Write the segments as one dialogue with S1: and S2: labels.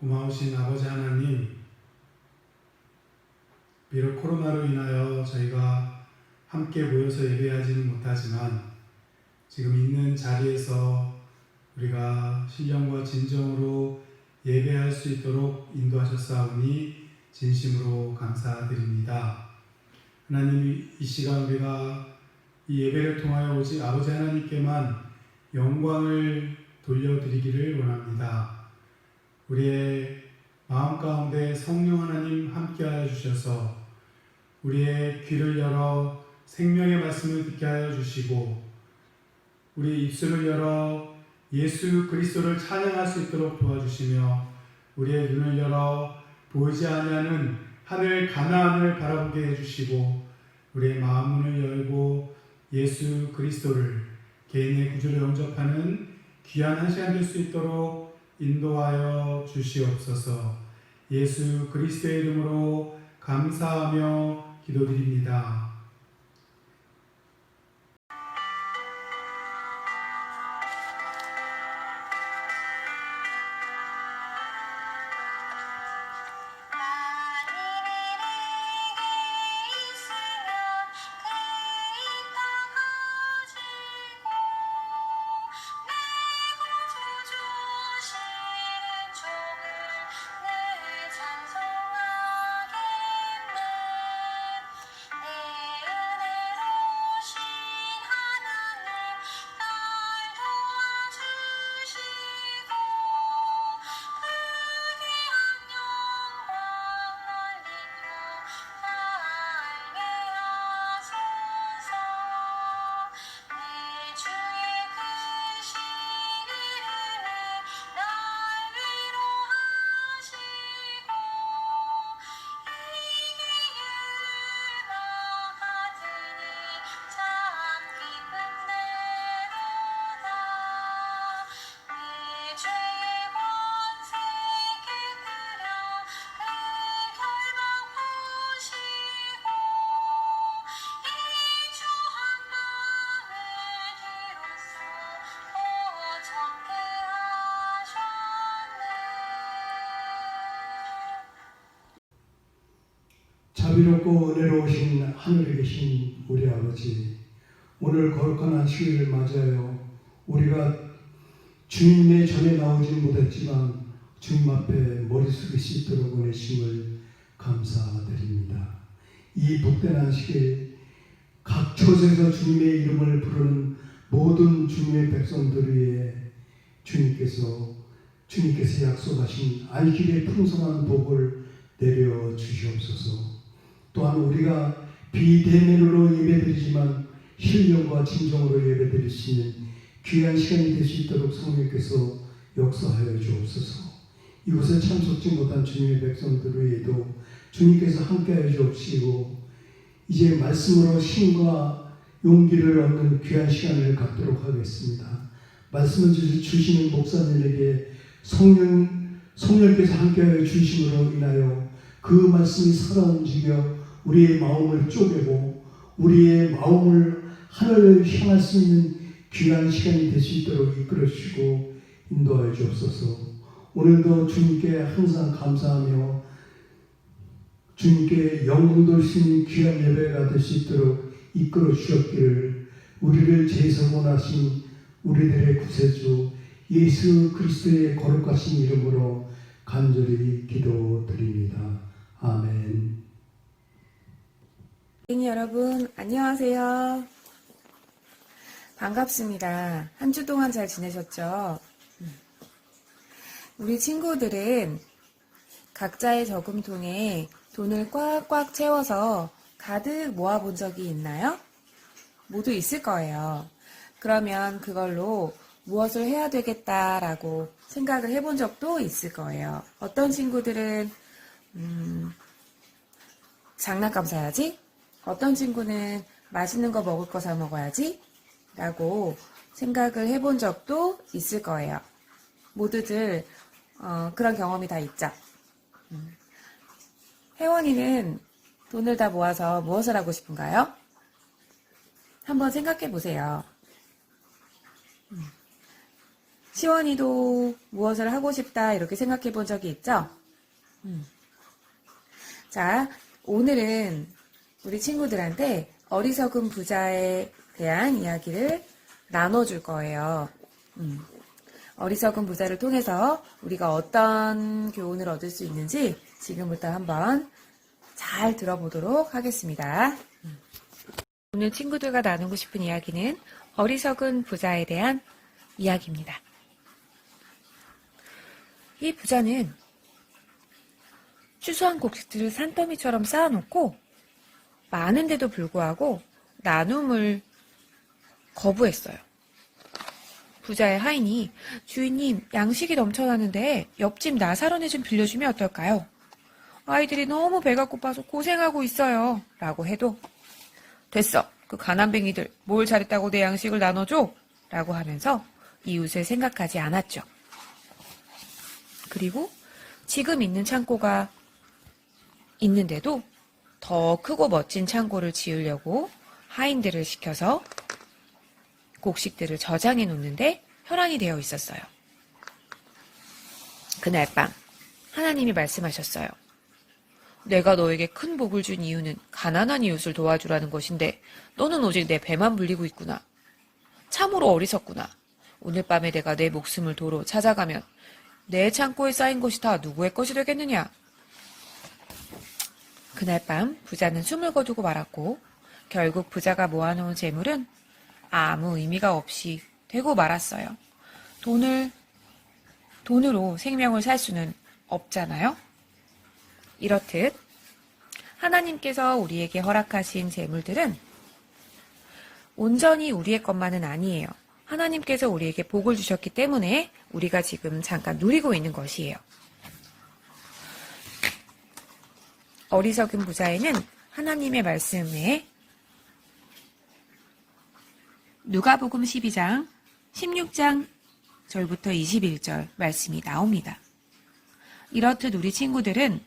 S1: 고마우신 아버지 하나님, 비록 코로나로 인하여 저희가 함께 모여서 예배하지는 못하지만 지금 있는 자리에서 우리가 신령과 진정으로 예배할 수 있도록 인도하셨사오니 진심으로 감사드립니다. 하나님, 이 시간 우리가 이 예배를 통하여 오직 아버지 하나님께만 영광을 돌려드리기를 원합니다. 우리의 마음 가운데 성령 하나님 함께하여 주셔서 우리의 귀를 열어 생명의 말씀을 듣게 하여 주시고 우리 입술을 열어 예수 그리스도를 찬양할 수 있도록 도와주시며 우리의 눈을 열어 보이지 아니하는 하늘 가나안을 바라보게 해주시고 우리의 마음 문을 열고 예수 그리스도를 개인의 구주로 영접하는 귀한 한 시간 될 수 있도록 인도하여 주시옵소서. 예수 그리스도의 이름으로 감사하며 기도드립니다.
S2: 자비롭고 은혜로우신 하늘에 계신 우리 아버지, 오늘 거룩한 안식일을 맞아요. 우리가 주님의 전에 나오지 못했지만 주님 앞에 머리 숙일 수 있도록 보내심을 감사드립니다. 이 복된 안식일 각 처소에서 주님의 이름을 부르는 모든 주님의 백성들 위해 주님께서 약속하신 안식일의 풍성한 복을 내려 주시옵소서. 또한 우리가 비대면으로 예배드리지만 신령과 진정으로 예배드릴 수 있는 귀한 시간이 될 수 있도록 성령께서 역사하여 주옵소서. 이곳에 참석지 못한 주님의 백성들 위에도 주님께서 함께하여 주옵시고 이제 말씀으로 힘과 용기를 얻는 귀한 시간을 갖도록 하겠습니다. 말씀을 주시는 목사님에게 성령께서 함께하여 주심으로 인하여 그 말씀이 살아 움직여 우리의 마음을 쪼개고 우리의 마음을 하늘을 향할 수 있는 귀한 시간이 될 수 있도록 이끌어 주시고 인도하여 주옵소서. 오늘도 주님께 항상 감사하며 주님께 영광 돌 수 있는 귀한 예배가 될 수 있도록 이끌어 주셨기를 우리를 재성원하신 우리들의 구세주 예수 그리스도의 거룩하신 이름으로 간절히 기도드립니다. 아멘.
S3: 여러분 안녕하세요. 반갑습니다. 한 주 동안 잘 지내셨죠? 우리 친구들은 각자의 저금통에 돈을 꽉꽉 채워서 가득 모아본 적이 있나요? 모두 있을 거예요. 그러면 그걸로 무엇을 해야 되겠다라고 생각을 해본 적도 있을 거예요. 어떤 친구들은 장난감 사야지? 어떤 친구는 맛있는 거 먹을 거 사 먹어야지? 라고 생각을 해본 적도 있을 거예요. 모두들 그런 경험이 다 있죠. 혜원이는 돈을 다 모아서 무엇을 하고 싶은가요? 한번 생각해 보세요. 시원이도 무엇을 하고 싶다 이렇게 생각해 본 적이 있죠? 자, 오늘은 우리 친구들한테 어리석은 부자에 대한 이야기를 나눠줄 거예요. 어리석은 부자를 통해서 우리가 어떤 교훈을 얻을 수 있는지 지금부터 한번 잘 들어보도록 하겠습니다. 오늘 친구들과 나누고 싶은 이야기는 어리석은 부자에 대한 이야기입니다. 이 부자는 추수한 곡식들을 산더미처럼 쌓아놓고 많은데도 불구하고 나눔을 거부했어요. 부자의 하인이 주인님 양식이 넘쳐나는데 옆집 나사로네 좀 빌려주면 어떨까요? 아이들이 너무 배가 고파서 고생하고 있어요. 라고 해도 됐어. 그 가난뱅이들 뭘 잘했다고 내 양식을 나눠줘? 라고 하면서 이웃을 생각하지 않았죠. 그리고 지금 있는 창고가 있는데도 더 크고 멋진 창고를 지으려고 하인들을 시켜서 곡식들을 저장해 놓는데 혈안이 되어 있었어요. 그날 밤 하나님이 말씀하셨어요. 내가 너에게 큰 복을 준 이유는 가난한 이웃을 도와주라는 것인데 너는 오직 내 배만 불리고 있구나. 참으로 어리석구나. 오늘 밤에 내가 내 목숨을 도로 찾아가면 내 창고에 쌓인 것이 다 누구의 것이 되겠느냐. 그날 밤 부자는 숨을 거두고 말았고 결국 부자가 모아놓은 재물은 아무 의미가 없이 되고 말았어요. 돈으로 생명을 살 수는 없잖아요. 이렇듯 하나님께서 우리에게 허락하신 재물들은 온전히 우리의 것만은 아니에요. 하나님께서 우리에게 복을 주셨기 때문에 우리가 지금 잠깐 누리고 있는 것이에요. 어리석은 부자에는 하나님의 말씀에 누가복음 12장 16장 절부터 21절 말씀이 나옵니다. 이렇듯 우리 친구들은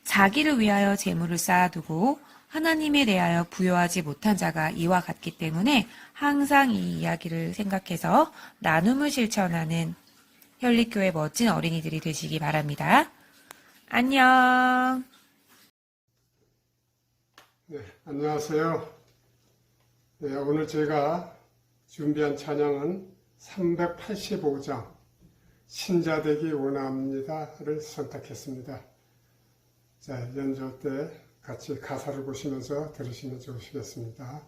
S3: 자기를 위하여 재물을 쌓아두고 하나님에 대하여 부여하지 못한 자가 이와 같기 때문에 항상 이 이야기를 생각해서 나눔을 실천하는 현리교회 멋진 어린이들이 되시기 바랍니다. 안녕.
S4: 네, 안녕하세요. 네, 오늘 제가 준비한 찬양은 385장 신자되기 원합니다를 선택했습니다. 자, 연주 때 같이 가사를 보시면서 들으시면 좋으시겠습니다.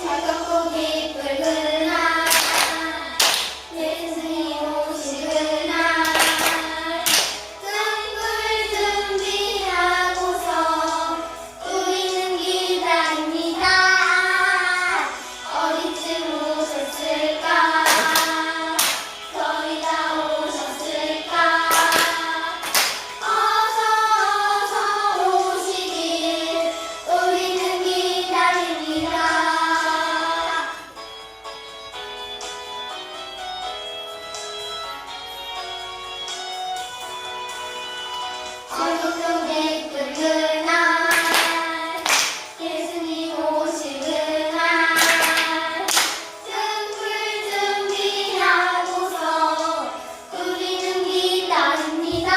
S5: 작업복이 붉은 날 예수님 오시는 날 등불 준비하고서 우리는 기다립니다. 어디쯤 오셨을까? 거의 다 오셨을까? 어서 오시길 우리는 기다립니다. 어둠속에 끓는 날 예수님 오시는 날 등불 준비하고서 우리는 기다립니다.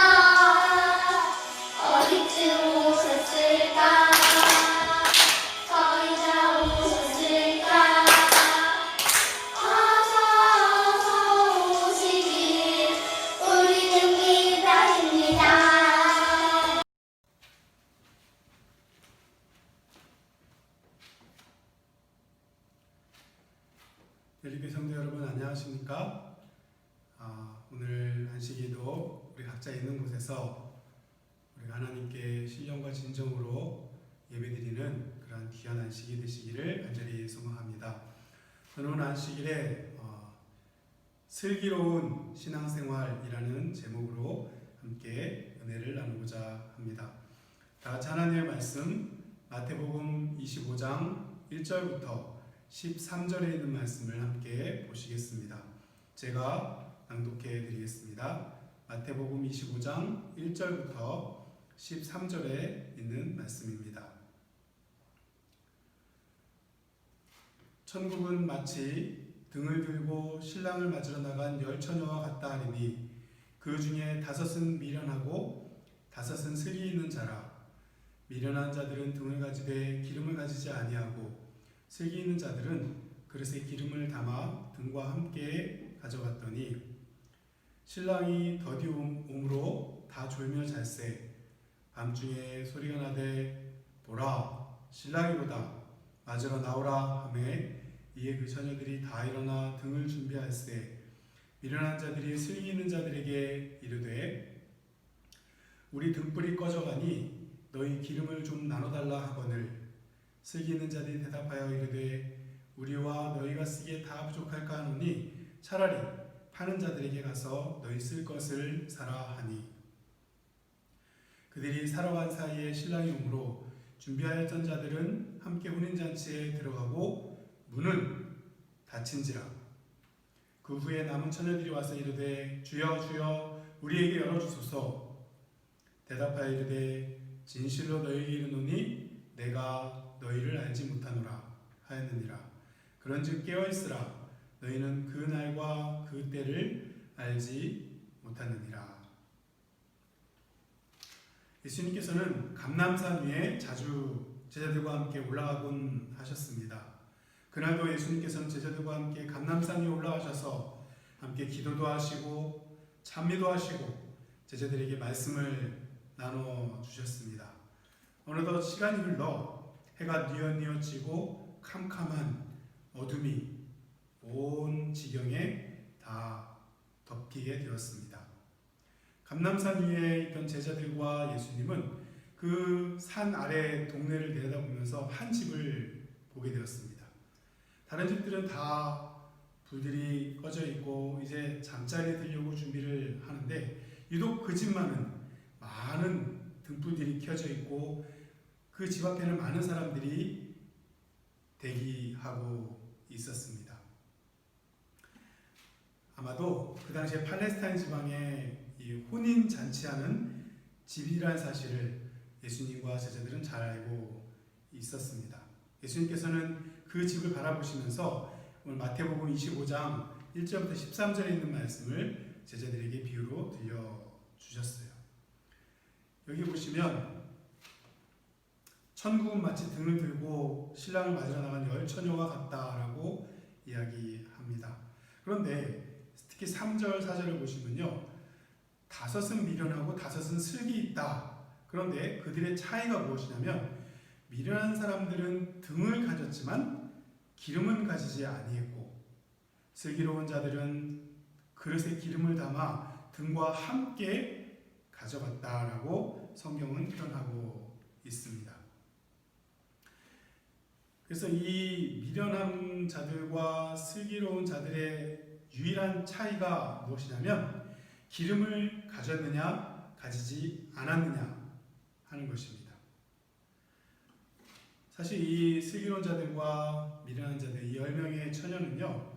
S5: 어디쯤 오셨을까? 거의 다 오셨을까? 어서 오시길 우리는 기다립니다.
S1: 벨리교 성도 여러분 안녕하십니까? 오늘 안식일도 우리 각자 있는 곳에서 우리가 하나님께 신령과 진정으로 예배드리는 그러한 귀한 안식이 되시기를 간절히 소망합니다. 저는 오늘 안식일에 슬기로운 신앙생활이라는 제목으로 함께 은혜를 나누고자 합니다. 다 같이 하나님의 말씀 마태복음 25장 1절부터 13절에 있는 말씀을 함께 보시겠습니다. 제가 낭독해 드리겠습니다. 마태복음 25장 1절부터 13절에 있는 말씀입니다. 천국은 마치 등을 들고 신랑을 맞으러 나간 열 처녀와 같다 하리니 그 중에 다섯은 미련하고 다섯은 슬기 있는 자라. 미련한 자들은 등을 가지되 기름을 가지지 아니하고 슬기 있는 자들은 그릇에 기름을 담아 등과 함께 가져갔더니 신랑이 더디 옴으로 다 졸며 잘세. 밤중에 소리가 나되 보라 신랑이로다 맞으러 나오라 하매 이에 그 처녀들이 다 일어나 등을 준비할세. 미련한 자들이 슬기 있는 자들에게 이르되 우리 등불이 꺼져가니 너희 기름을 좀 나눠달라 하거늘 슬기 있는 자들이 대답하여 이르되 우리와 너희가 쓰기에 다 부족할까 하노니 차라리 파는 자들에게 가서 너희 쓸 것을 사라 하니 그들이 사러 간 사이에 신랑이 오므로 준비하였던 자들은 함께 혼인잔치에 들어가고 문은 닫힌지라. 그 후에 남은 처녀들이 와서 이르되 주여 주여 우리에게 열어주소서. 대답하여 이르되 진실로 너희에게 이르노니 내가 너희를 알지 못하노라 하였느니라. 그런즉 깨어있으라. 너희는 그 날과 그 때를 알지 못하느니라. 예수님께서는 감람산 위에 자주 제자들과 함께 올라가곤 하셨습니다. 그날도 예수님께서는 제자들과 함께 감람산 위에 올라가셔서 함께 기도도 하시고 찬미도 하시고 제자들에게 말씀을 나눠주셨습니다. 어느덧 시간이 흘러 해가 뉘엿뉘엿지고 캄캄한 어둠이 온 지경에 다 덮이게 되었습니다. 감람산 위에 있던 제자들과 예수님은 그 산 아래 동네를 내려다보면서 한 집을 보게 되었습니다. 다른 집들은 다 불들이 꺼져 있고 이제 잠자리에 들려고 준비를 하는데 유독 그 집만은 많은 등불들이 켜져 있고 그 집 앞에는 많은 사람들이 대기하고 있었습니다. 아마도 그 당시에 팔레스타인 지방에 이 혼인 잔치하는 집이라는 사실을 예수님과 제자들은 잘 알고 있었습니다. 예수님께서는 그 집을 바라보시면서 오늘 마태복음 25장 1절부터 13절에 있는 말씀을 제자들에게 비유로 들려주셨어요. 여기 보시면 천국은 마치 등을 들고 신랑을 맞으러 나간 열 처녀와 같다라고 이야기합니다. 그런데 특히 3절, 4절을 보시면요. 다섯은 미련하고 다섯은 슬기 있다. 그런데 그들의 차이가 무엇이냐면 미련한 사람들은 등을 가졌지만 기름은 가지지 아니했고 슬기로운 자들은 그릇에 기름을 담아 등과 함께 가져갔다라고 성경은 표현하고 있습니다. 그래서 이 미련한 자들과 슬기로운 자들의 유일한 차이가 무엇이냐면 기름을 가졌느냐 가지지 않았느냐 하는 것입니다. 사실 이 슬기로운 자들과 미련한 자들 이 10명의 처녀는요,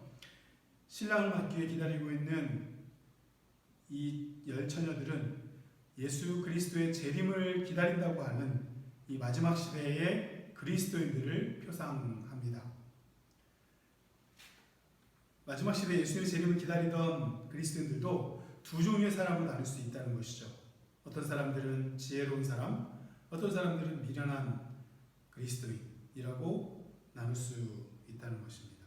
S1: 신랑을 맞기 위해 기다리고 있는 이 10처녀들은 예수 그리스도의 재림을 기다린다고 하는 이 마지막 시대의 그리스도인들을 표상합니다. 마지막 시대에 예수의 재림을 기다리던 그리스도인들도 두 종류의 사람으로 나눌 수 있다는 것이죠. 어떤 사람들은 지혜로운 사람, 어떤 사람들은 미련한 그리스도인이라고 나눌 수 있다는 것입니다.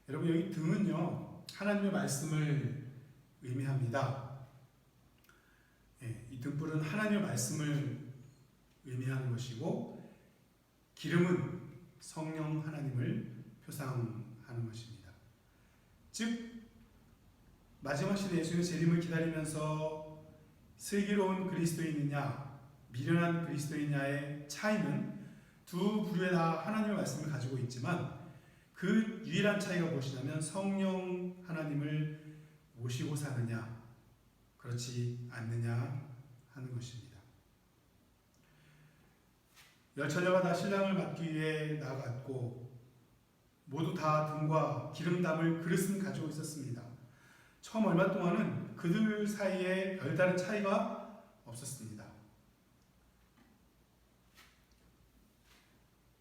S1: 여러분, 여기 등은요, 하나님의 말씀을 의미합니다. 이 등불은 하나님의 말씀을 의미하는 것이고, 기름은 성령 하나님을 표상하는 것입니다. 즉, 마지막 시대 예수의 재림을 기다리면서 슬기로운 그리스도인이냐, 미련한 그리스도인이냐의 차이는 두 부류에 다 하나님의 말씀을 가지고 있지만 그 유일한 차이가 무엇이냐면 성령 하나님을 모시고 사느냐, 그렇지 않느냐 하는 것입니다. 10처녀가 다 신랑을 맞기 위해 나아갔고 모두 다 등과 기름 담을 그릇은 가지고 있었습니다. 처음 얼마 동안은 그들 사이에 별다른 차이가 없었습니다.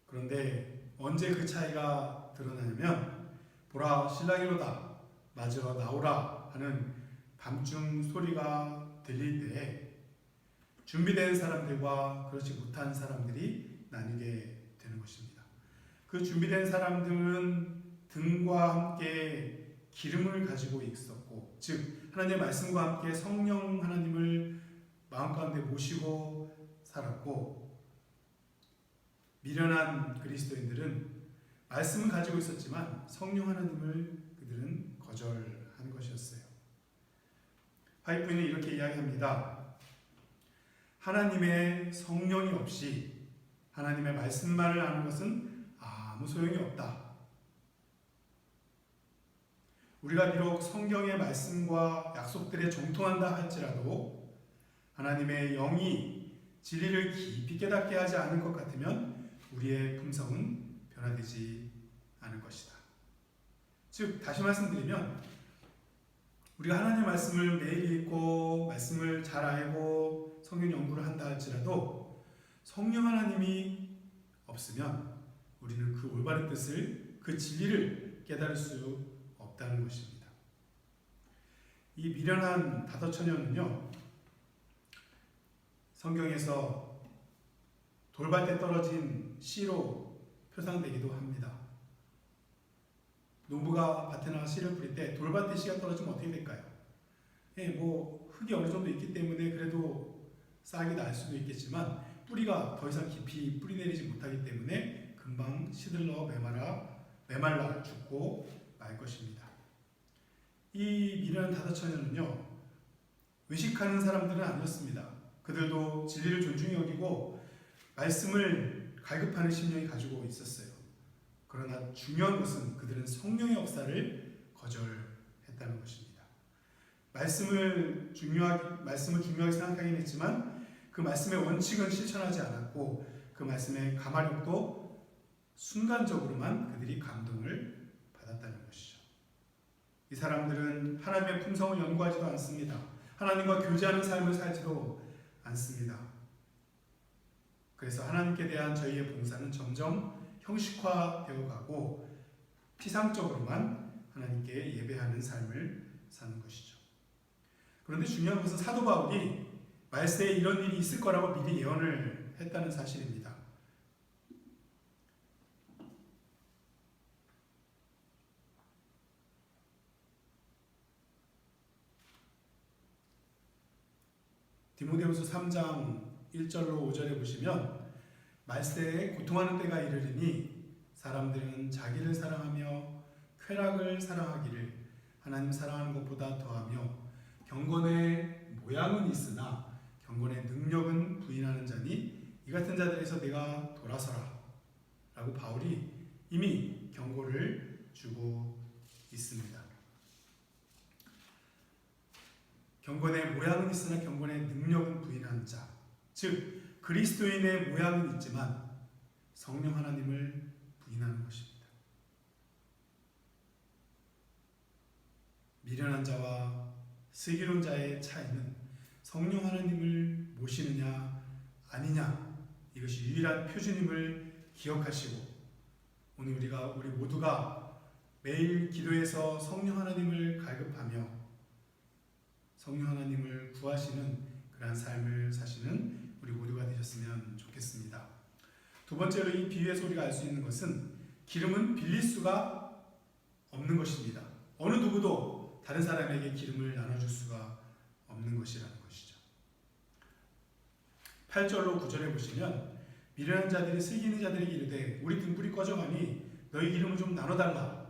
S1: 그런데 언제 그 차이가 드러나냐면 보라 신랑이로다 맞으러 나오라 하는 밤중 소리가 들릴 때에 준비된 사람들과 그렇지 못한 사람들이 나뉘게 되는 것입니다. 그 준비된 사람들은 등과 함께 기름을 가지고 있었고, 즉 하나님의 말씀과 함께 성령 하나님을 마음 가운데 모시고 살았고, 미련한 그리스도인들은 말씀은 가지고 있었지만 성령 하나님을 그들은 거절한 것이었어요. 화이트는 이렇게 이야기합니다. 하나님의 성령이 없이 하나님의 말씀만을 아는 것은 아무 소용이 없다. 우리가 비록 성경의 말씀과 약속들에 정통한다 할지라도 하나님의 영이 진리를 깊이 깨닫게 하지 않을 것 같으면 우리의 품성은 변화되지 않을 것이다. 즉 다시 말씀드리면 우리가 하나님의 말씀을 매일 읽고 말씀을 잘 알고 성경 연구를 한다 할지라도 성령 하나님이 없으면 우리는 그 올바른 뜻을, 그 진리를 깨달을 수 없다는 것입니다. 이 미련한 다섯 처녀는요, 성경에서 돌밭에 떨어진 씨로 표상되기도 합니다. 농부가 밭에 나가 씨를 뿌릴 때 돌밭에 씨가 떨어지면 어떻게 될까요? 흙이 어느 정도 있기 때문에 그래도 싹이 날 수도 있겠지만 뿌리가 더 이상 깊이 뿌리내리지 못하기 때문에 금방 시들러 메말라 죽고 말 것입니다. 이 미련한 다섯 처녀는요, 의식하는 사람들은 아니었습니다. 그들도 진리를 존중히 여기고 말씀을 갈급하는 심령이 가지고 있었어요. 그러나 중요한 것은 그들은 성령의 역사를 거절했다는 것입니다. 말씀을 중요하게 생각하긴 했지만 그 말씀의 원칙은 실천하지 않았고 그 말씀의 가마력도 순간적으로만 그들이 감동을 받았다는 것이죠. 이 사람들은 하나님의 품성을 연구하지도 않습니다. 하나님과 교제하는 삶을 살지도 않습니다. 그래서 하나님께 대한 저희의 봉사는 점점 형식화되어 가고 피상적으로만 하나님께 예배하는 삶을 사는 것이죠. 그런데 중요한 것은 사도 바울이 말세에 이런 일이 있을 거라고 미리 예언을 했다는 사실입니다. 디모데후서 3장 1절로 5절에 보시면 말세에 고통하는 때가 이르리니 사람들은 자기를 사랑하며 쾌락을 사랑하기를 하나님 사랑하는 것보다 더하며 경건의 모양은 있으나 경건의 능력은 부인하는 자니 이 같은 자들에서 내가 돌아서라 라고 바울이 이미 경고를 주고 있습니다. 경건의 모양은 있으나 경건의 능력은 부인하는 자, 즉 그리스도인의 모양은 있지만 성령 하나님을 부인하는 것입니다. 미련한 자와 슬기로운 자의 차이는 성령 하나님을 모시느냐 아니냐, 이것이 유일한 표준임을 기억하시고 오늘 우리 모두가 매일 기도에서 성령 하나님을 갈급하며 성령 하나님을 구하시는 그러한 삶을 사시는 우리 모두가 되셨으면 좋겠습니다. 두 번째로 이 비유에서 우리가 알 수 있는 것은 기름은 빌릴 수가 없는 것입니다. 어느 누구도 다른 사람에게 기름을 나눠줄 수가 없는 것이라는 것이죠. 8절로 9절에 보시면 미련한 자들이 슬기는 자들에게 이르되 우리 등불이 꺼져가니 너희 기름을 좀 나눠달라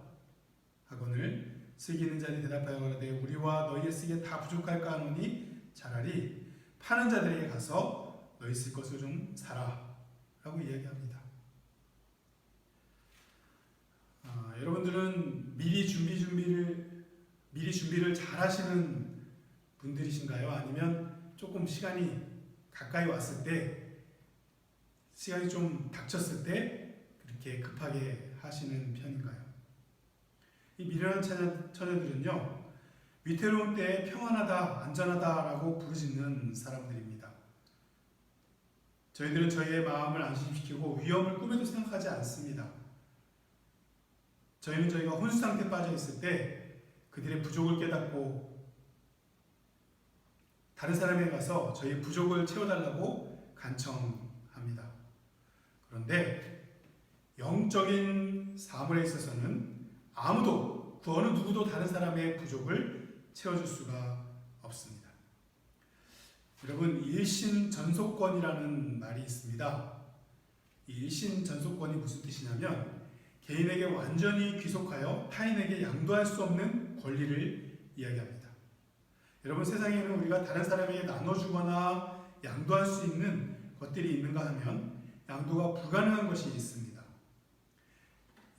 S1: 하거늘 슬기는 자들이 대답하여 가로되 우리와 너희의 쓰기에 다 부족할까 하노니 차라리 파는 자들에게 가서 너희 쓸 것을 좀 사라 라고 이야기합니다. 여러분들은 미리 준비를 잘 하시는 분들이신가요? 아니면 조금 시간이 가까이 왔을 때, 시간이 좀 닥쳤을 때 그렇게 급하게 하시는 편인가요? 이 미련한 처녀들은요, 위태로운 때에 평안하다, 안전하다라고 부르짖는 사람들입니다. 저희들은 저희의 마음을 안심시키고 위험을 꿈에도 생각하지 않습니다. 저희는 저희가 혼수 상태에 빠져 있을 때 그들의 부족을 깨닫고 다른 사람에게 가서 저희의 부족을 채워달라고 간청합니다. 그런데 영적인 사물에 있어서는 아무도, 그 어느 누구도 다른 사람의 부족을 채워줄 수가 없습니다. 여러분, 일신전속권이라는 말이 있습니다. 이 일신전속권이 무슨 뜻이냐면 개인에게 완전히 귀속하여 타인에게 양도할 수 없는 권리를 이야기합니다. 여러분, 세상에는 우리가 다른 사람에게 나눠주거나 양도할 수 있는 것들이 있는가 하면 양도가 불가능한 것이 있습니다.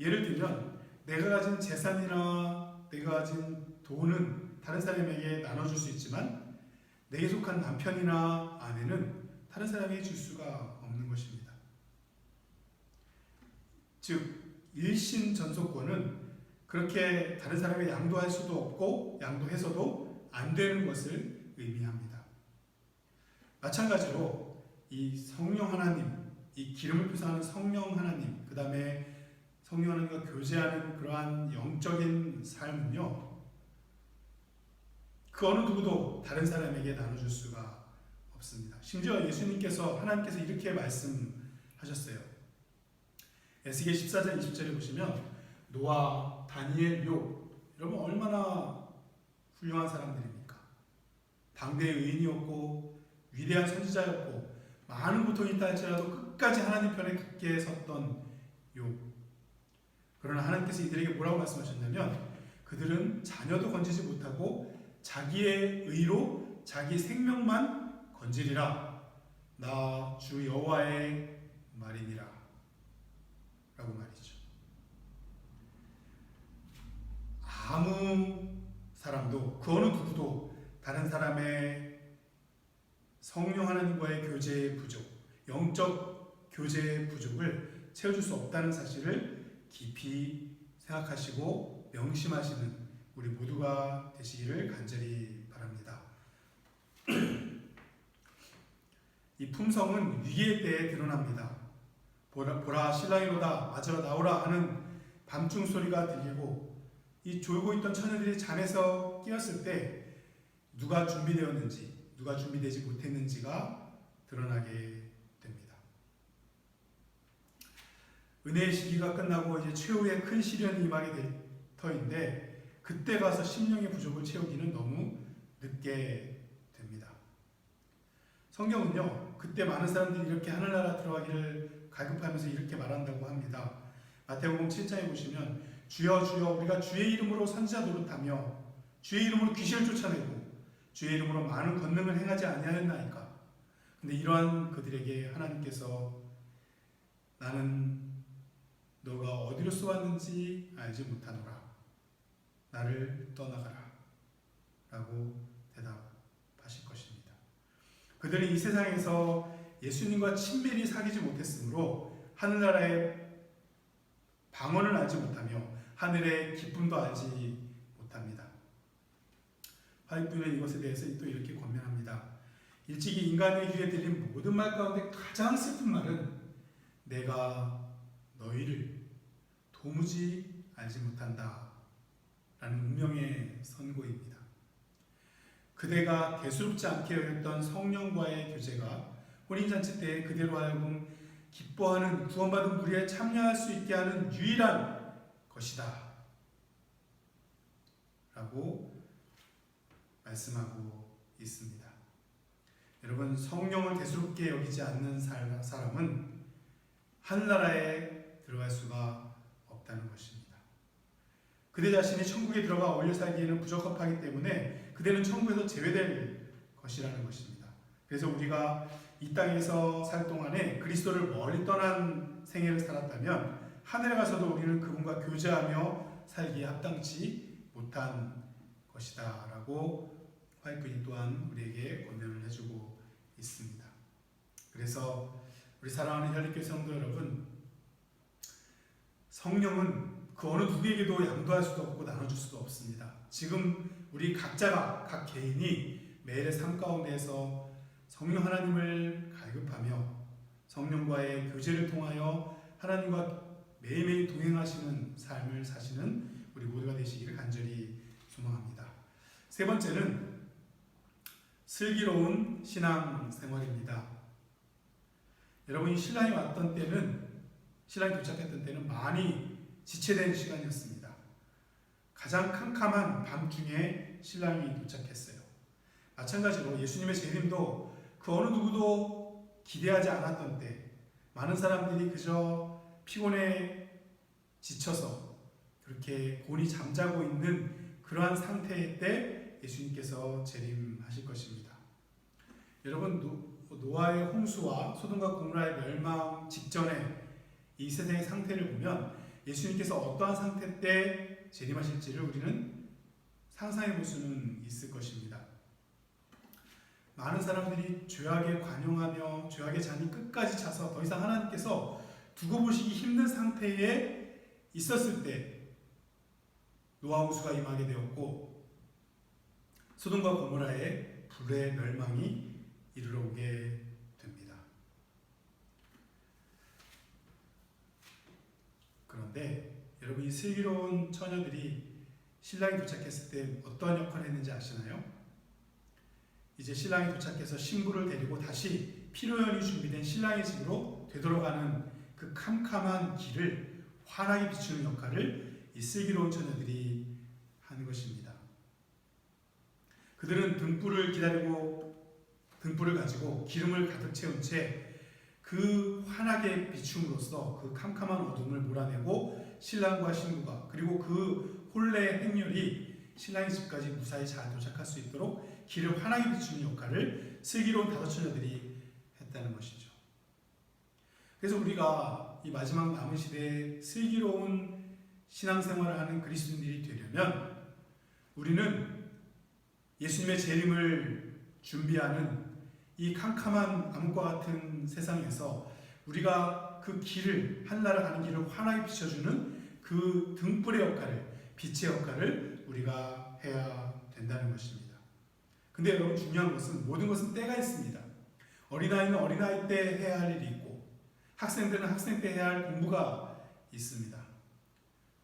S1: 예를 들면 내가 가진 재산이나 내가 가진 돈은 다른 사람에게 나눠줄 수 있지만 내게 속한 남편이나 아내는 다른 사람에게 줄 수가 없는 것입니다. 즉 일신전속권은 그렇게 다른 사람에게 양도할 수도 없고 양도해서도 안 되는 것을 의미합니다. 마찬가지로 이 성령 하나님, 이 기름을 표상하는 성령 하나님, 그 다음에 성령 하나님과 교제하는 그러한 영적인 삶은요, 그 어느 누구도 다른 사람에게 나눠줄 수가 없습니다. 심지어 예수님께서, 하나님께서 이렇게 말씀하셨어요. 에스겔 14장 20절에 보시면 노아, 다니엘, 욥, 여러분 얼마나 훌륭한 사람들입니까? 당대의 의인이었고 위대한 선지자였고 많은 고통이 있다 할지라도 끝까지 하나님 편에 굳게 섰던 욥. 그러나 하나님께서 이들에게 뭐라고 말씀하셨냐면 그들은 자녀도 건지지 못하고 자기의 의로 자기 생명만 건지리라. 나 주 여호와의 말이니라 라고 말이죠. 아무 사람도, 그 어느 누구도 다른 사람의 성령 하나님과의 교제의 부족, 영적 교제의 부족을 채워줄 수 없다는 사실을 깊이 생각하시고 명심하시는 우리 모두가 되시기를 간절히 바랍니다. 이 품성은 위기의 때에 드러납니다. 보라 신랑이로다, 맞으러 나오라 하는 밤중 소리가 들리고 이 졸고 있던 처녀들이 잠에서 깨었을 때 누가 준비되었는지, 누가 준비되지 못했는지가 드러나게 됩니다. 은혜의 시기가 끝나고 이제 최후의 큰 시련이 임하게 될 터인데 그때 가서 심령의 부족을 채우기는 너무 늦게 됩니다. 성경은요, 그때 많은 사람들이 이렇게 하늘나라 들어가기를 갈급하면서 이렇게 말한다고 합니다. 마태복음 7장에 보시면 주여 주여 우리가 주의 이름으로 선지자 노릇하며 주의 이름으로 귀신을 쫓아내고 주의 이름으로 많은 권능을 행하지 아니하였나이까. 근데 이러한 그들에게 하나님께서 나는 너가 어디로서 왔는지 알지 못하노라. 나를 떠나가라. 라고 대답하실 것입니다. 그들은 이 세상에서 예수님과 친밀히 사귀지 못했으므로 하늘나라의 방언을 알지 못하며 하늘의 기쁨도 알지 못합니다. 화이트는 이것에 대해서 또 이렇게 권면합니다. 일찍이 인간의 귀에 들린 모든 말 가운데 가장 슬픈 말은 내가 너희를 도무지 알지 못한다 라는 운명의 선고입니다. 그대가 대수롭지 않게 여겼던 성령과의 교제가 혼인잔치 때 그대로 하여금 기뻐하는 구원받은 무리에 참여할 수 있게 하는 유일한 것이다 라고 말씀하고 있습니다. 여러분, 성령을 대수롭게 여기지 않는 사람은 하늘나라에 들어갈 수가 없다는 것입니다. 그대 자신이 천국에 들어가 어울려 살기에는 부적합하기 때문에 그대는 천국에서 제외될 것이라는 것입니다. 그래서 우리가 이 땅에서 살 동안에 그리스도를 멀리 떠난 생애를 살았다면 하늘에 가서도 우리는 그분과 교제하며 살기에 합당치 못한 것이다 라고 화이트니 또한 우리에게 권면을 해주고 있습니다. 그래서 우리 사랑하는 혈립교회 성도 여러분, 성령은 그 어느 누구에게도 양도할 수도 없고 나눠줄 수도 없습니다. 지금 우리 각자가 각 개인이 매일의 삶 가운데에서 성령 하나님을 갈급하며 성령과의 교제를 통하여 하나님과 매일매일 동행하시는 삶을 사시는 우리 모두가 되시기를 간절히 소망합니다. 세 번째는 슬기로운 신앙 생활입니다. 여러분이 신랑이 왔던 때는, 신랑이 도착했던 때는 많이 지체된 시간이었습니다. 가장 캄캄한 밤중에 신랑이 도착했어요. 마찬가지로 예수님의 재림도 그 어느 누구도 기대하지 않았던 때, 많은 사람들이 그저 피곤해 지쳐서 그렇게 곤히 잠자고 있는 그러한 상태일 때 예수님께서 재림하실 것입니다. 여러분, 노아의 홍수와 소돔과 고모라의 멸망 직전에 이 세상의 상태를 보면 예수님께서 어떠한 상태 때 재림하실지를 우리는 상상해 볼 수는 있을 것입니다. 많은 사람들이 죄악에 관용하며 죄악의 잔이 끝까지 차서 더 이상 하나님께서 두고 보시기 힘든 상태에 있었을 때 노아 홍수가 임하게 되었고 소돔과 고모라의 불의 멸망이 이르러 오게 됩니다. 그런데 여러분, 이 슬기로운 처녀들이 신랑이 도착했을 때 어떠한 역할을 했는지 아시나요? 이제 신랑이 도착해서 신부를 데리고 다시 피로연이 준비된 신랑의 집으로 되돌아가는 그 캄캄한 길을 환하게 비추는 역할을 이 슬기로운 처녀들이 하는 것입니다. 그들은 등불을 가지고 기름을 가득 채운 채 그 환하게 비춤으로써 그 캄캄한 어둠을 몰아내고 신랑과 신부가, 그리고 그 혼례의 행렬이 신랑의 집까지 무사히 잘 도착할 수 있도록 길을 환하게 비추는 역할을 슬기로운 다섯 처녀들이 했다는 것이죠. 그래서 우리가 이 마지막 남은 시대에 슬기로운 신앙생활을 하는 그리스도인들이 되려면 우리는 예수님의 재림을 준비하는 이 캄캄한 암과 같은 세상에서 우리가 그 길을, 하늘나라 가는 길을 환하게 비춰주는 그 등불의 역할을, 빛의 역할을 우리가 해야 된다는 것입니다. 근데 여러분, 중요한 것은 모든 것은 때가 있습니다. 어린아이는 어린아이 때 해야 할 일이 있고 학생들은 학생 때 해야 할 공부가 있습니다.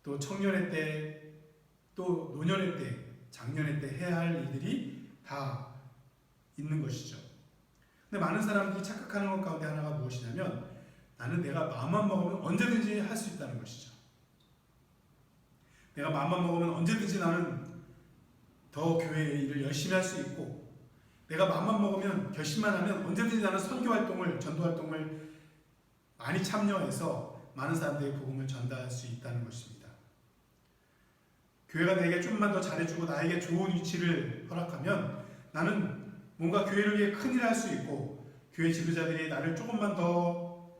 S1: 또 청년의 때, 또 노년의 때, 장년의 때 해야 할 일들이 다 있는 것이죠. 근데 많은 사람들이 착각하는 것 가운데 하나가 무엇이냐면 나는 내가 마음만 먹으면 언제든지 할 수 있다는 것이죠. 내가 마음만 먹으면 언제든지 나는 더 교회의 일을 열심히 할 수 있고 내가 마음만 먹으면 결심만 하면 언제든지 나는 선교활동을, 전도활동을 많이 참여해서 많은 사람들에게 복음을 전달할 수 있다는 것입니다. 교회가 내게 좀만 더 잘해주고 나에게 좋은 위치를 허락하면 나는 뭔가 교회를 위해 큰일을 할 수 있고 교회 지도자들이 나를 조금만 더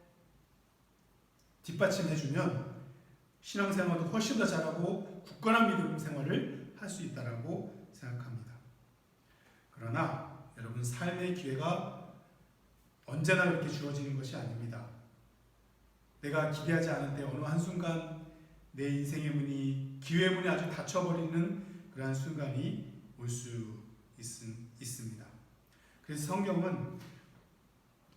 S1: 뒷받침해주면 신앙생활도 훨씬 더 잘하고 굳건한 믿음 생활을 할 수 있다고 생각합니다. 그러나 여러분, 삶의 기회가 언제나 그렇게 주어지는 것이 아닙니다. 내가 기대하지 않은 때 어느 한순간 내 인생의 문이, 기회의 문이 아주 닫혀버리는 그러한 순간이 올 수 있습니다. 그래서 성경은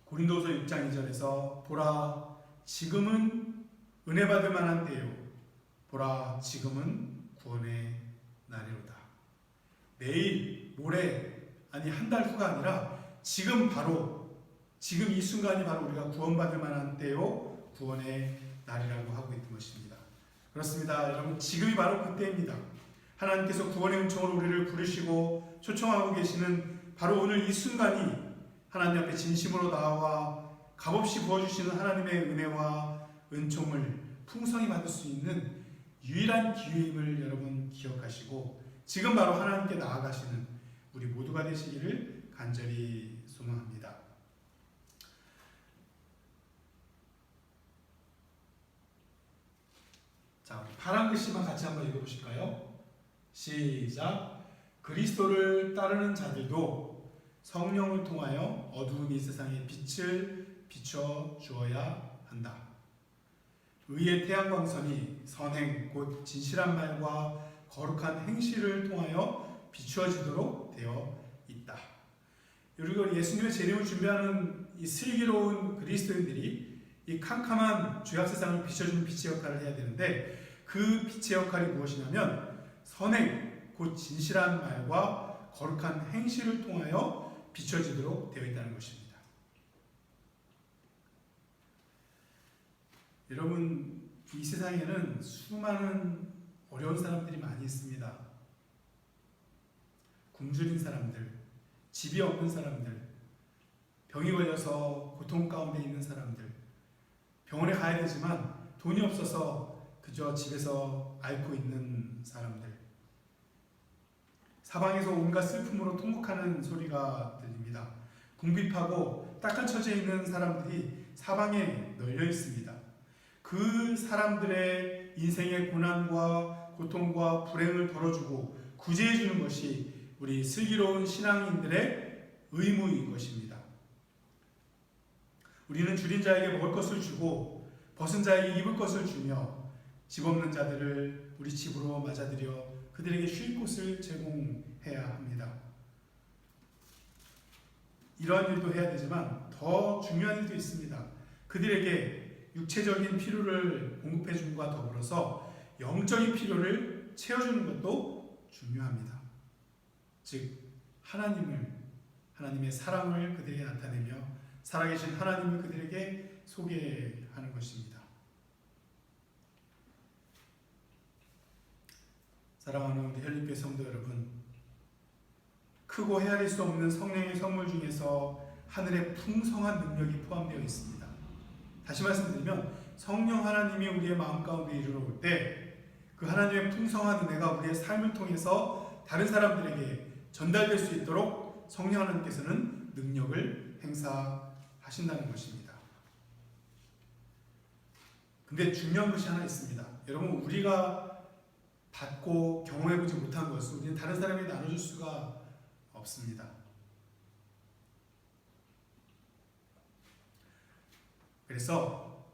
S1: 고린도서 6장 2절에서 보라, 지금은 은혜 받을 만한 때요, 보라, 지금은 구원의 날이로다. 내일, 모레, 아니 한 달 후가 아니라 지금 바로, 지금 이 순간이 바로 우리가 구원받을 만한 때요, 구원의 날이라고 하고 있는 것입니다. 그렇습니다. 여러분, 지금이 바로 그때입니다. 하나님께서 구원의 은총으로 우리를 부르시고 초청하고 계시는 바로 오늘 이 순간이 하나님 앞에 진심으로 나와 값없이 부어주시는 하나님의 은혜와 은총을 풍성히 받을 수 있는 유일한 기회임을 여러분 기억하시고 지금 바로 하나님께 나아가시는 우리 모두가 되시기를 간절히 소망합니다. 자, 우리 파란 글씨만 같이 한번 읽어보실까요? 시작. 그리스도를 따르는 자들도 성령을 통하여 어두운 이 세상에 빛을 비춰 주어야 한다. 의의 태양광선이 선행 곧 진실한 말과 거룩한 행실을 통하여 비추어지도록 되어 있다. 그리고 예수님의 재림을 준비하는 이 슬기로운 그리스도인들이 이 캄캄한 죄악 세상을 비춰주는 빛의 역할을 해야 되는데 그 빛의 역할이 무엇이냐면 선행 곧 진실한 말과 거룩한 행실을 통하여 비춰지도록 되어 있다는 것입니다. 여러분, 이 세상에는 수많은 어려운 사람들이 많이 있습니다. 굶주린 사람들, 집이 없는 사람들, 병이 걸려서 고통 가운데 있는 사람들, 병원에 가야 되지만 돈이 없어서 그저 집에서 앓고 있는 사람들, 사방에서 온갖 슬픔으로 통곡하는 소리가 들립니다. 궁핍하고 딱한 처지에 있는 사람들이 사방에 널려 있습니다. 그 사람들의 인생의 고난과 고통과 불행을 덜어주고 구제해 주는 것이 우리 슬기로운 신앙인들의 의무인 것입니다. 우리는 줄인 자에게 먹을 것을 주고 벗은 자에게 입을 것을 주며 집 없는 자들을 우리 집으로 맞아들여 그들에게 쉴 곳을 제공해야 합니다. 이러한 일도 해야 되지만 더 중요한 일도 있습니다. 그들에게 육체적인 필요를 공급해 줌과 더불어서 영적인 필요를 채워주는 것도 중요합니다. 즉 하나님의 사랑을 그들에게 나타내며 살아계신 하나님을 그들에게 소개하는 것입니다. 사랑하는 우리 헬리교회 성도 여러분, 크고 헤아릴 수 없는 성령의 선물 중에서 하늘의 풍성한 능력이 포함되어 있습니다. 다시 말씀드리면 성령 하나님이 우리의 마음 가운데 이르러올 때 그 하나님의 풍성한 은혜가 우리의 삶을 통해서 다른 사람들에게 전달될 수 있도록 성령 하나님께서는 능력을 행사하신다는 것입니다. 근데 중요한 것이 하나 있습니다. 여러분, 우리가 받고 경험해보지 못한 것을 우리는 다른 사람에게 나눠줄 수가 없습니다. 그래서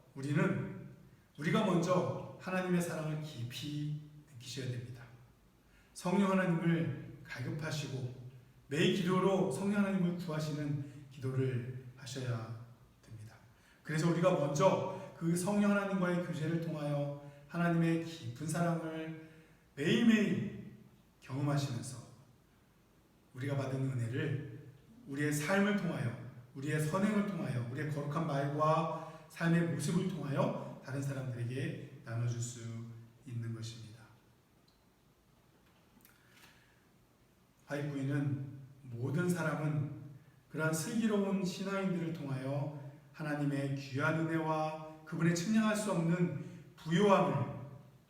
S1: 우리가 먼저 하나님의 사랑을 깊이 느끼셔야 됩니다. 성령 하나님을 갈급하시고 매일 기도로 성령 하나님을 구하시는 기도를 하셔야 됩니다. 그래서 우리가 먼저 그 성령 하나님과의 교제를 통하여 하나님의 깊은 사랑을 매일매일 경험하시면서 우리가 받은 은혜를 우리의 삶을 통하여, 우리의 선행을 통하여, 우리의 거룩한 말과 삶의 모습을 통하여 다른 사람들에게 나눠줄 수 있는 것입니다. 화이트부인은 모든 사람은 그러한 슬기로운 신앙인들을 통하여 하나님의 귀한 은혜와 그분의 측량할 수 없는 부요함을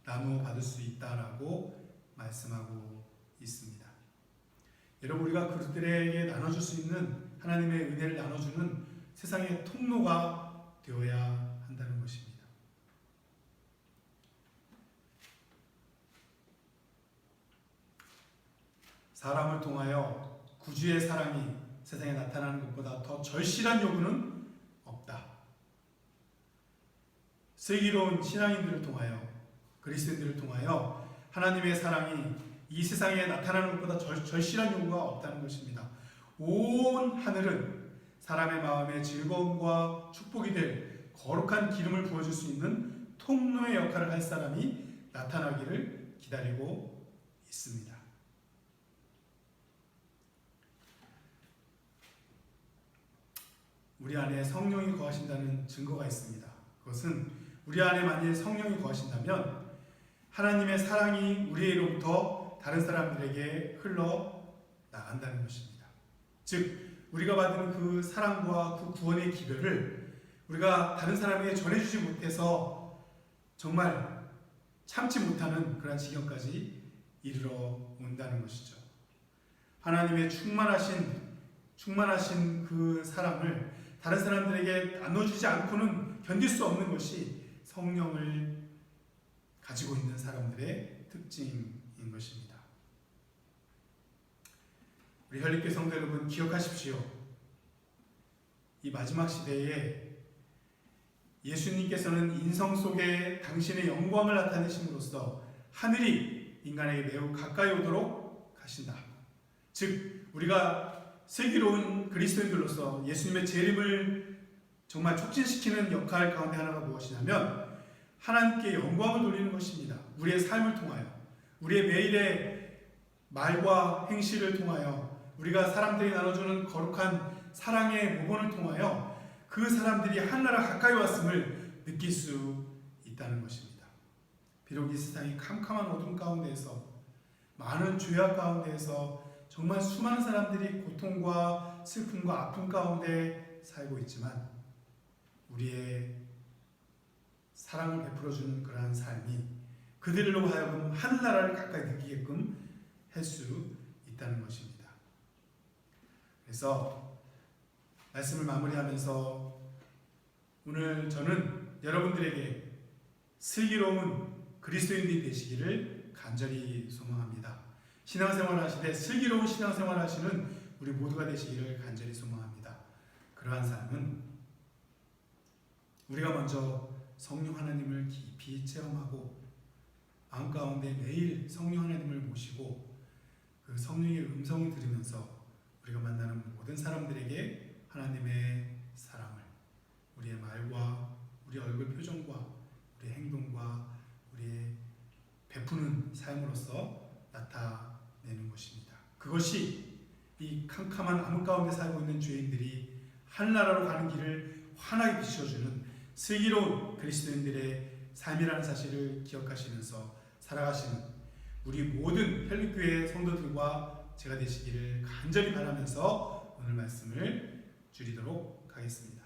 S1: 나누어 받을 수 있다라고 말씀하고 있습니다. 여러분, 우리가 그들에게 나눠줄 수 있는 하나님의 은혜를 나눠주는 세상의 통로가 되어야 한다는 것입니다. 사람을 통하여 구주의 사랑이 세상에 나타나는 것보다 더 절실한 요구는 없다. 슬기로운 신앙인들을 통하여, 그리스도인들을 통하여 하나님의 사랑이 이 세상에 나타나는 것보다 절실한 요구가 없다는 것입니다. 온 하늘은 사람의 마음에 즐거움과 축복이 될 거룩한 기름을 부어줄 수 있는 통로의 역할을 할 사람이 나타나기를 기다리고 있습니다. 우리 안에 성령이 거하신다는 증거가 있습니다. 그것은 우리 안에 만일 성령이 거하신다면 하나님의 사랑이 우리로부터 다른 사람들에게 흘러나간다는 것입니다. 즉, 우리가 받은 그 사랑과 그 구원의 기별을 우리가 다른 사람에게 전해주지 못해서 정말 참지 못하는 그런 지경까지 이르러 온다는 것이죠. 하나님의 충만하신 그 사랑을 다른 사람들에게 나눠주지 않고는 견딜 수 없는 것이 성령을 가지고 있는 사람들의 특징인 것입니다. 우리 혈립교회 성도 여러분, 기억하십시오. 이 마지막 시대에 예수님께서는 인성 속에 당신의 영광을 나타내심으로써 하늘이 인간에게 매우 가까이 오도록 하신다. 즉, 우리가 슬기로운 그리스도인들로서 예수님의 재림을 정말 촉진시키는 역할 가운데 하나가 무엇이냐면 하나님께 영광을 돌리는 것입니다. 우리의 삶을 통하여, 우리의 매일의 말과 행실을 통하여, 우리가 사람들이 나눠주는 거룩한 사랑의 모본을 통하여 그 사람들이 하나님과 가까이 왔음을 느낄 수 있다는 것입니다. 비록 이 세상이 캄캄한 어둠 가운데에서, 많은 죄악 가운데에서 정말 수많은 사람들이 고통과 슬픔과 아픔 가운데 살고 있지만 우리의 사랑을 베풀어주는 그러한 삶이 그들로 하여금 하늘나라를 가까이 느끼게끔 할 수 있다는 것입니다. 그래서 말씀을 마무리하면서 오늘 저는 여러분들에게 슬기로운 그리스도인들이 되시기를 간절히 소망합니다. 신앙생활 하시되 슬기로운 신앙생활 하시는 우리 모두가 되시기를 간절히 소망합니다. 그러한 삶은 우리가 먼저 성령 하나님을 깊이 체험하고 마음 가운데 매일 성령 하나님을 모시고 그 성령의 음성을 들으면서 우리가 만나는 모든 사람들에게 하나님의 사랑을 우리의 말과 우리 얼굴 표정과 우리의 행동과 우리의 베푸는 삶으로서 나타내는 것입니다. 그것이 이 캄캄한 암흑 가운데 살고 있는 죄인들이 하늘나라로 가는 길을 환하게 비춰주는 슬기로운 그리스도인들의 삶이라는 사실을 기억하시면서 살아가시는 우리 모든 혈립교회 성도들과 제가 되시기를 간절히 바라면서 오늘 말씀을 줄이도록 하겠습니다.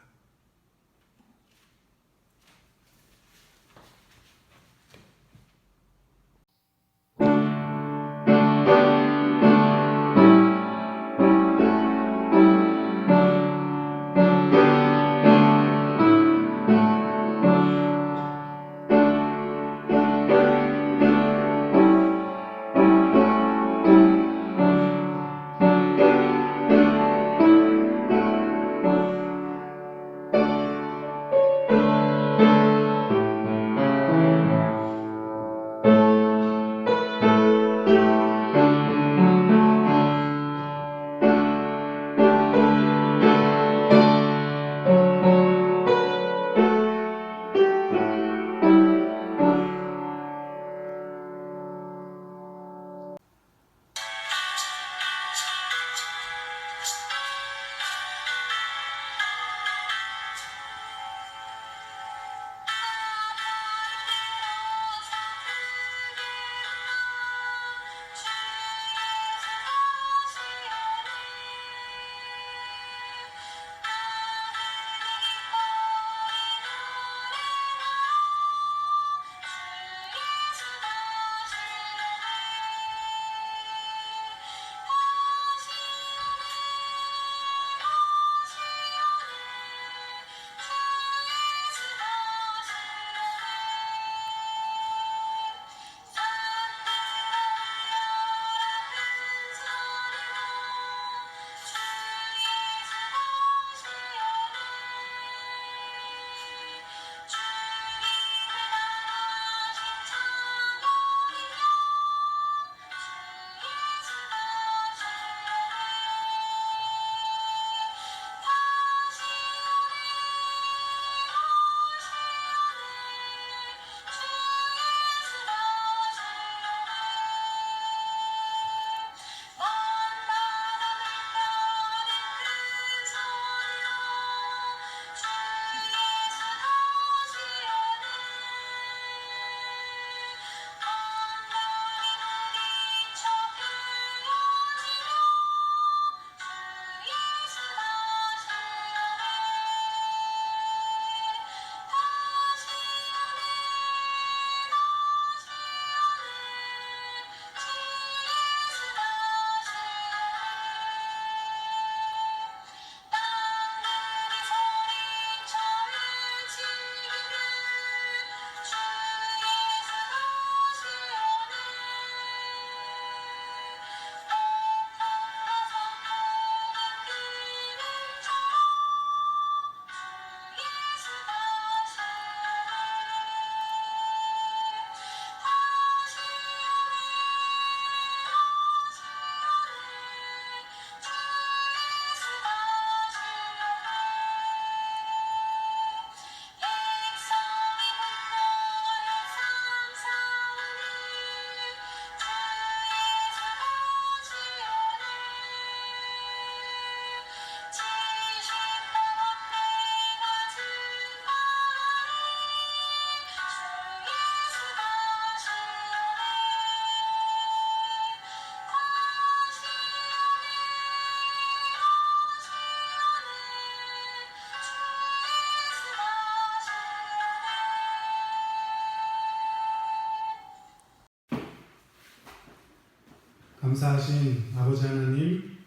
S1: 감사하신 아버지 하나님,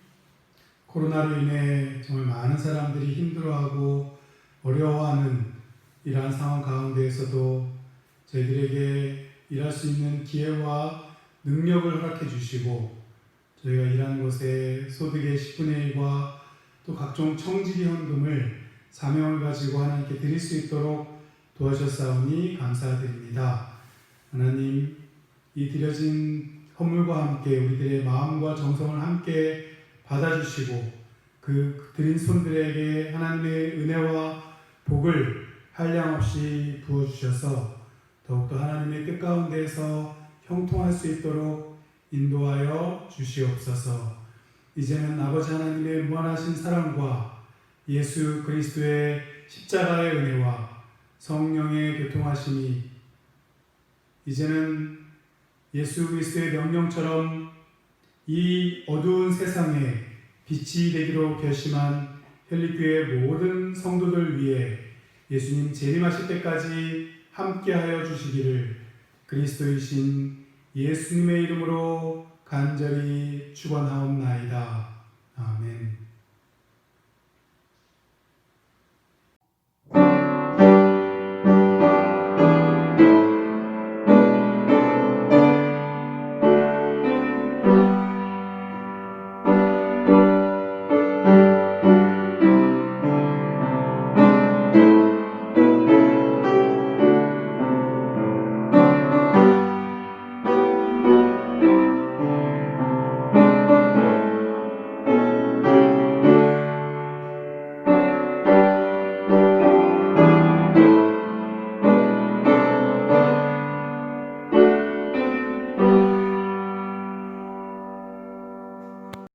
S1: 코로나로 인해 정말 많은 사람들이 힘들어하고 어려워하는 이러한 상황 가운데에서도 저희들에게 일할 수 있는 기회와 능력을 허락해 주시고 저희가 일하는 곳에 소득의 10분의 1과 또 각종 청지기 헌금을 사명을 가지고 하나님께 드릴 수 있도록 도와주셨사오니 감사드립니다. 하나님, 이 드려진 헌물과 함께 우리들의 마음과 정성을 함께 받아주시고 그 드린 손들에게 하나님의 은혜와 복을 한량없이 부어주셔서 더욱더 하나님의 뜻 가운데에서 형통할 수 있도록 인도하여 주시옵소서. 이제는 아버지 하나님의 무한하신 사랑과 예수 그리스도의 십자가의 은혜와 성령의 교통하심이 이제는 예수 그리스도의 명령처럼 이 어두운 세상에 빛이 되기로 결심한 혈립교회 모든 성도들 위해 예수님 재림하실 때까지 함께하여 주시기를 그리스도이신 예수님의 이름으로 간절히 축원하옵나이다. 아멘.